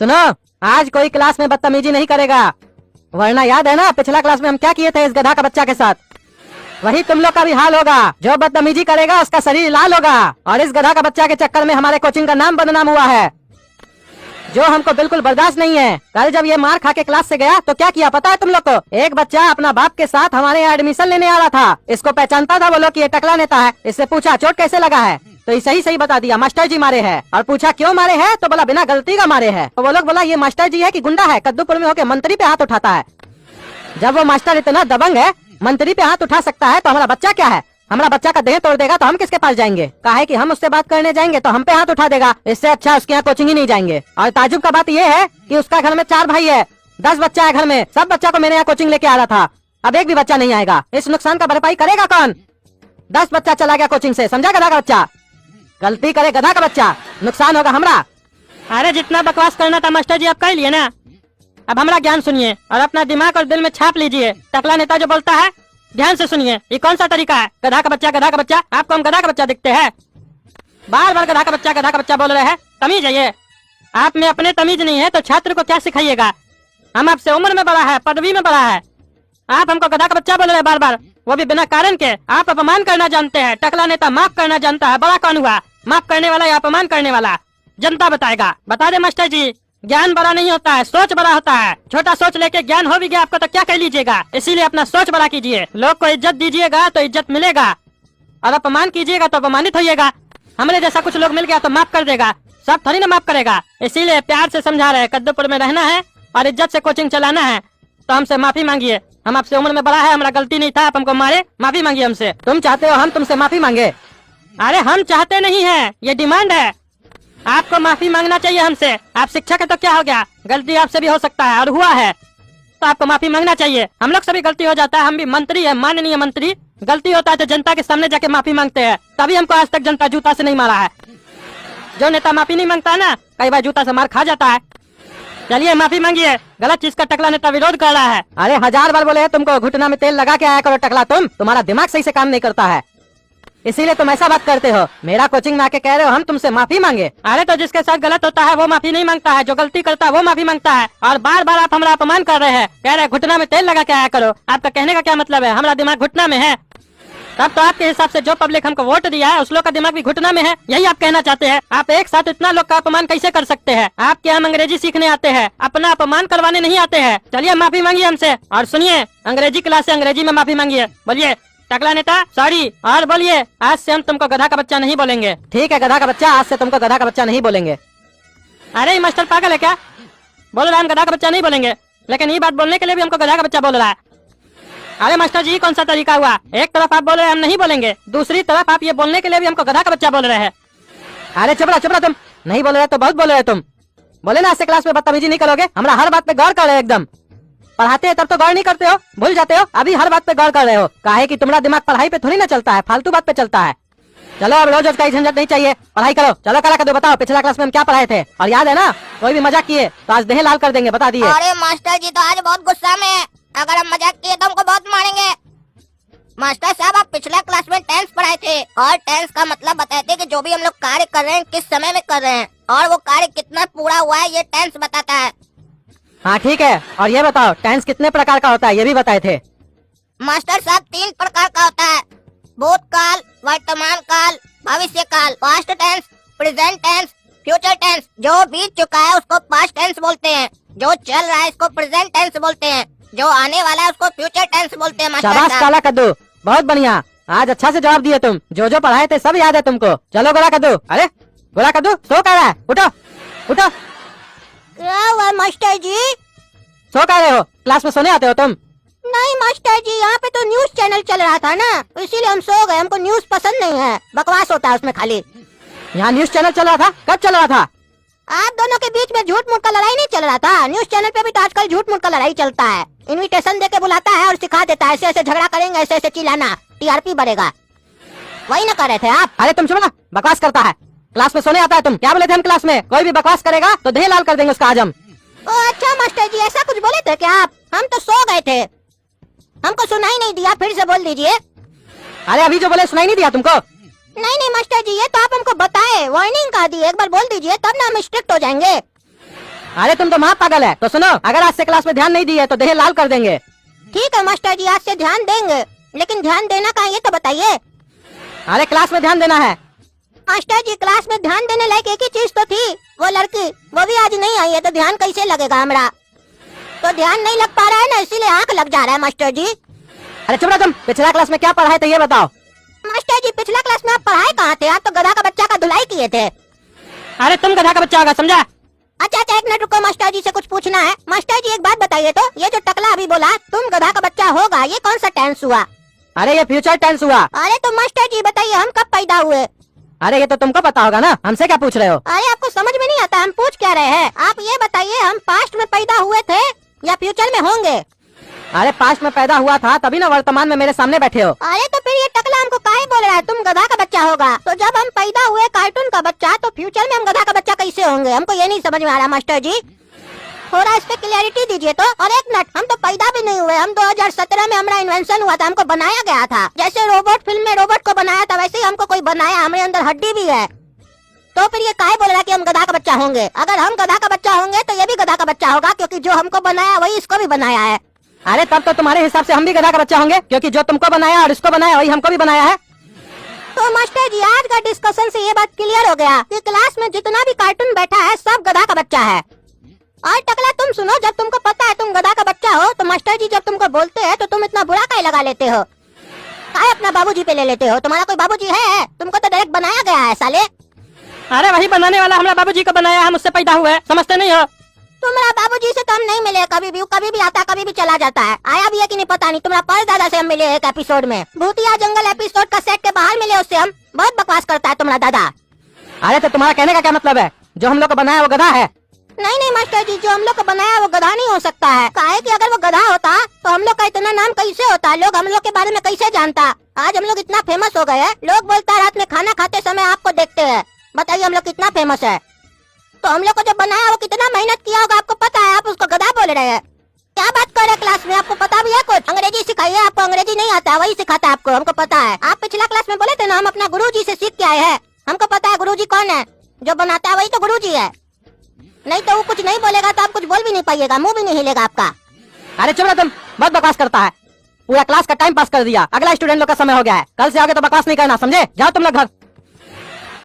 सुनो, आज कोई क्लास में बदतमीजी नहीं करेगा, वरना याद है ना पिछला क्लास में हम क्या किए थे इस गधा का बच्चा के साथ। वही तुम लोग का भी हाल होगा। जो बदतमीजी करेगा उसका शरीर लाल होगा। और इस गधा का बच्चा के चक्कर में हमारे कोचिंग का नाम बदनाम हुआ है, जो हमको बिल्कुल बर्दाश्त नहीं है। कल जब ये मार खा के क्लास से गया तो क्या किया पता है तुम लोग को? एक बच्चा अपना बाप के साथ हमारे यहाँ एडमिशन लेने आ रहा था। इसको पहचानता था वो लोग कि ये टकला नेता है। इससे पूछा चोट कैसे लगा है, तो ये सही सही बता दिया मास्टर जी मारे हैं। और पूछा क्यों मारे हैं, तो बोला बिना गलती का मारे हैं। तो वो लोग बोला ये मास्टर जी है कि गुंडा है, कद्दूपुर में होके मंत्री पे हाथ उठाता है। जब वो मास्टर इतना दबंग है मंत्री पे हाथ उठा सकता है, तो हमारा बच्चा क्या है? हमारा बच्चा का देह तोड़ देगा तो हम किसके पास जाएंगे? काहे कि हम उससे बात करने जाएंगे तो हम पे हाथ उठा देगा। इससे अच्छा उसके यहाँ कोचिंग ही नहीं जाएंगे। और ताजुब का बात ये है कि उसका घर में 4 भाई है, 10 बच्चा है घर में। सब बच्चा को मेरे यहाँ कोचिंग लेके आ रहा था, अब एक भी बच्चा नहीं आएगा। इस नुकसान का भरपाई करेगा कौन? 10 बच्चा चला गया कोचिंग से, समझा गधा का बच्चा? गलती करे गधा का बच्चा, नुकसान होगा हमरा। अरे जितना बकवास करना था मास्टर जी आप कर लिए ना, अब हमारा ज्ञान सुनिए और अपना दिमाग और दिल में छाप लीजिए। टकला नेता जो बोलता है ध्यान से सुनिए, ये कौन सा तरीका है? गधा का बच्चा, गधा का बच्चा, आपको हम गधा का बच्चा दिखते हैं? बार बार गधा का बच्चा, गधा का बच्चा बोल रहे हैं। तमीज है ये? आप में अपने तमीज नहीं है तो छात्र को क्या सिखाइएगा? हम आपसे उम्र में बड़ा है, पदवी में बड़ा है, आप हमको गधा का बच्चा बोल रहे हैं बार बार, वो भी बिना कारण के। आप अपमान करना जानते हैं, टकला नेता माफ करना जानता है। बड़ा कौन हुआ, माफ करने वाला या अपमान करने वाला? जनता बताएगा। बता दे मास्टर जी, ज्ञान बड़ा नहीं होता है, सोच बड़ा होता है। छोटा सोच लेके ज्ञान हो भी गया आपको तो क्या कर लीजिएगा? इसीलिए अपना सोच बड़ा कीजिए। लोग को इज्जत दीजिएगा तो इज्जत मिलेगा, और अपमान कीजिएगा तो अपमानित होइएगा। हमरे जैसा कुछ लोग मिल गया तो माफ कर देगा, सब थोड़ी ना माफ करेगा। इसीलिए प्यार से समझा रहे हैं, कद्दूपुर में रहना है और इज्जत से कोचिंग चलाना है तो हमसे माफी मांगिए। हम आपसे उम्र में बड़ा है, हमारा गलती नहीं था, आप हमको मारे, माफी मांगिए हमसे। तुम चाहते हो हम तुमसे माफी मांगे? अरे हम चाहते नहीं है, ये डिमांड है। आपको माफी मांगना चाहिए हमसे। आप शिक्षक है तो क्या हो गया, गलती आपसे भी हो सकता है और हुआ है तो आपको माफी मांगना चाहिए। हम लोग से भी गलती हो जाता है, हम भी मंत्री है, माननीय मंत्री। गलती होता है तो जनता के सामने जाके माफी मांगते हैं, तभी हमको आज तक जनता जूता से नहीं मारा है। जो नेता माफी नहीं मांगता है ना, कई बार जूता से मार खा जाता है। चलिए माफी मांगिए, गलत चीज का टकला नेता विरोध कर रहा है। अरे 1000 बार बोले हैं तुमको घुटना में तेल लगा के आया करो टकला। तुम्हारा दिमाग सही से काम नहीं करता है, इसीलिए तुम ऐसा बात करते हो। मेरा कोचिंग में आके कह रहे हो हम तुमसे माफी मांगे। अरे तो जिसके साथ गलत होता है वो माफी नहीं मांगता है, जो गलती करता है वो माफी मांगता है। और बार बार आप हमारा अपमान कर रहे हैं, कह रहे हैं घुटना में तेल लगा के आया करो। आपका कहने का क्या मतलब है? हमारा दिमाग घुटना में है? तब तो आपके हिसाब से जो पब्लिक हमको वोट दिया है उस लोग का दिमाग भी घुटना में है, यही आप कहना चाहते हैं? आप एक साथ इतना लोग का अपमान कैसे कर सकते हैं? आपके हम अंग्रेजी सीखने आते हैं, अपना अपमान करवाने नहीं आते हैं। चलिए माफी मांगिए हमसे। और सुनिए, अंग्रेजी क्लास से अंग्रेजी में माफी मांगिए। बोलिए टकला नेता सॉरी, और बोलिए आज से हम तुमको गधा का बच्चा नहीं बोलेंगे। ठीक है गधा का बच्चा, आज से तुमको गधा का बच्चा नहीं बोलेंगे। अरे मास्टर पागल है क्या? बोल रहा है हम गधा का बच्चा नहीं बोलेंगे, लेकिन ये बात बोलने के लिए भी हमको गधा का बच्चा बोल रहा है। अरे मास्टर जी कौन सा तरीका हुआ? एक तरफ आप बोल रहे हैं हम नहीं बोलेंगे, दूसरी तरफ आप ये बोलने के लिए भी हमको गधा का बच्चा बोल रहे हैं। अरे चुप रहा तुम, नहीं बोल रहे तो बहुत बोल रहे तुम। बोले ना आज से क्लास में बदतमीजी नहीं करोगे। हमारा हर बात पे गौर कर रहे हो, एकदम पढ़ाते हैं तब तो गौर नहीं करते हो, भूल जाते हो। अभी हर बात पे गौर कर रहे हो, काहे कि तुम्हारा दिमाग पढ़ाई पे थोड़ी ना चलता है, फालतू बात पे चलता है। चलो अब रोज का झंझट नहीं चाहिए, पढ़ाई करो। चलो करा कर दो, बताओ पिछला क्लास में हम क्या पढ़ाए थे? और याद है ना, कोई भी मजाक किए तो आज देह लाल कर देंगे, बता दिए। अरे मास्टर जी तो आज बहुत गुस्सा में है, अगर हम मजाक किए तो हमको बहुत मारेंगे। मास्टर साहब आप पिछला क्लास में टेंस पढ़ाए थे और टेंस का मतलब बताए थे कि जो भी हम लोग कार्य कर रहे हैं किस समय में कर रहे हैं और वो कार्य कितना पूरा हुआ है, ये टेंस बताता है। हाँ ठीक है, और ये बताओ टेंस कितने प्रकार का होता है, ये भी बताए थे। मास्टर साहब 3 प्रकार का होता है, भूतकाल, वर्तमान काल, भविष्य काल। Past tense, present tense, future tense. जो बीत चुका है उसको पास्ट टेंस बोलते हैं, जो चल रहा है इसको प्रेजेंट टेंस बोलते हैं, जो आने वाला है उसको फ्यूचर टेंस बोलते हैं। मास्टर शाबाश साहब काला कद्दू, बहुत बढ़िया, आज अच्छा से जवाब दिए तुम। जो पढ़ाए थे सब याद है तुमको। चलो गोरा कद्दू, अरे गोरा कद्दू सो कह रहा है, उठो उठो। क्या हुआ मास्टर जी? सो कह रहे हो, क्लास में सोने आते हो तुम? नहीं मास्टर जी, यहाँ पे तो न्यूज चैनल चल रहा था ना, इसीलिए हम सो गए। हमको न्यूज पसंद नहीं है, बकवास होता है उसमें खाली। यहाँ न्यूज चैनल चल रहा था? कब चल रहा था? आप दोनों के बीच में झूठ मूठ का लड़ाई नहीं चल रहा था? न्यूज चैनल पे भी तो आजकल झूठ मूठ का लड़ाई चलता है। इनविटेशन देके बुलाता है और सिखा देता है, ऐसे ऐसे झगड़ा करेंगे, ऐसे ऐसे चिल्लाना, टीआरपी बढ़ेगा। वही ना कर रहे थे आप? अरे तुम सुनो ना, बकवास करता है, क्लास में सोने आता है। तुम क्या बोले थे? हम क्लास में कोई भी बकवास करेगा तो देह लाल कर देंगे उसका आज हम। अच्छा मास्टर जी, ऐसा कुछ बोले थे क्या आप? हम तो सो गए थे, हमको सुनाई नहीं दिया, फिर से बोल दीजिए। अरे अभी जो बोले सुनाई नहीं दिया तुमको? नहीं मास्टर जी, ये तो आप हमको बताए, वार्निंग का दी, एक बार बोल दीजिए तब ना हम स्ट्रिक्ट हो जाएंगे। अरे तुम तो महा पागल है। तो सुनो, अगर आज से क्लास में ध्यान नहीं दिए तो देह लाल कर देंगे। ठीक है मास्टर जी, आज से ध्यान देंगे, लेकिन ध्यान देना कहाँ ये तो बताइए। अरे क्लास में ध्यान देना है। मास्टर जी क्लास में ध्यान देने लायक एक ही चीज तो थी, वो लड़की, वो भी आज नहीं आई है, तो ध्यान कैसे लगेगा हमारा? तो ध्यान नहीं लग पा रहा है ना, इसीलिए आँख लग जा रहा है मास्टर जी। अरे चुप रहो तुम। पिछला क्लास में क्या पढ़ा है तो ये बताओ। मास्टर जी पिछला क्लास में आप पढ़ाए कहाँ थे? आप तो गधा का बच्चा का धुलाई किए थे। अरे तुम गधा का बच्चा होगा, समझा? अच्छा एक मिनट रुको, मास्टर जी से कुछ पूछना है। मास्टर जी एक बात बताइए तो, ये जो टकला अभी बोला तुम गधा का बच्चा होगा, ये कौन सा टेंस हुआ? अरे ये फ्यूचर टेंस हुआ। अरे तो मास्टर जी बताइए हम कब पैदा हुए? अरे ये तो तुमको पता होगा ना, हमसे क्या पूछ रहे हो? अरे आपको समझ में नहीं आता हम पूछ क्या रहे हैं? आप ये बताइए हम पास्ट में पैदा हुए थे या फ्यूचर में होंगे? अरे पास्ट में पैदा हुआ था तभी ना वर्तमान में मेरे सामने बैठे हो। अरे तो फिर ये टकला हमको काहे बोल रहा है तुम गधा का बच्चा होगा? तो जब हम पैदा हुए कार्टून का बच्चा, तो फ्यूचर में हम गधा का बच्चा कैसे होंगे? हमको ये नहीं समझ में आ रहा मास्टर जी, थोड़ा इस पे क्लैरिटी दीजिए तो। और एक मिनट, हम तो पैदा भी नहीं हुए, हम 2017 में हमारा इन्वेंशन हुआ था, हमको बनाया गया था। जैसे रोबोट फिल्म में रोबोट को बनाया था, वैसे ही हमको कोई बनाया, हमारे अंदर हड्डी भी है। तो फिर ये काहे बोल रहा है कि हम गधा का बच्चा होंगे? अगर हम गधा का बच्चा होंगे तो ये भी गधा का बच्चा होगा, क्योंकि जो हमको बनाया वही इसको भी बनाया है। अरे तब तो तुम्हारे हिसाब से हम भी गधा का बच्चा होंगे, क्योंकि जो तुमको बनाया और इसको बनाया वही हमको भी बनाया है। तो मास्टर जी आज का डिस्कशन से ये बात क्लियर हो गया कि क्लास में जितना भी कार्टून बैठा है सब गधा का बच्चा है। और टकला तुम सुनो, जब तुमको पता है तुम गधा का बच्चा हो, तो मास्टर जी जब तुमको बोलते हैं तो तुम इतना बुरा काहे लगा लेते हो? काहे अपना बाबूजी पे ले लेते हो? तुम्हारा कोई बाबूजी है? तुमको तो डायरेक्ट बनाया गया है साले। अरे वही बनाने वाला हमारा बाबूजी को बनाया, हम उससे पैदा हुए, समझते नहीं हो? तुम्हारा बाबूजी से तो हम नहीं मिले कभी भी आता कभी भी चला जाता है। आया भी है कि नहीं पता नहीं। तुम्हारा पर दादा से हम मिले एक एपिसोड में, भूतिया जंगल एपिसोड का सेट के बाहर मिले उससे हम। बहुत बकवास करता है तुम्हारा दादा। अरे तो तुम्हारा कहने का क्या मतलब है? जो हम लोग को बनाया वो गधा है? नहीं मास्टर जी, जो हम लोग को बनाया वो गधा नहीं हो सकता है। काहे कि अगर वो गधा होता तो हम लोग का इतना नाम कैसे होता? लोग हम लोग के बारे में कैसे जानता? आज हम लोग इतना फेमस हो गए हैं, लोग बोलता है रात में खाना खाते समय आपको देखते हैं। बताइए हम लोग कितना फेमस है। तो हम लोग को जो बनाया वो कितना मेहनत किया होगा आपको पता है, आप उसको गधा बोल रहे हैं। क्या बात कर रहे हैं? क्लास में आपको पता भी है कुछ? अंग्रेजी सिखाइए, आपको अंग्रेजी नहीं आता, वही सिखाता है आपको, हमको पता है। आप पिछला क्लास में बोले थे ना हम अपना गुरुजी से सीख के आए हैं। हमको पता है गुरुजी कौन है, जो बनाता है वही तो गुरुजी है। नहीं तो वो कुछ नहीं बोलेगा तो आप कुछ बोल भी नहीं पाइएगा, मुंह भी नहीं हिलेगा आपका। अरे चुप रहो तुम, बहुत बकवास करता है। पूरा क्लास का टाइम पास कर दिया, अगला स्टूडेंट लोग का समय हो गया है। कल से आगे तो बकवास नहीं करना, समझे? जाओ तुम लोग घर।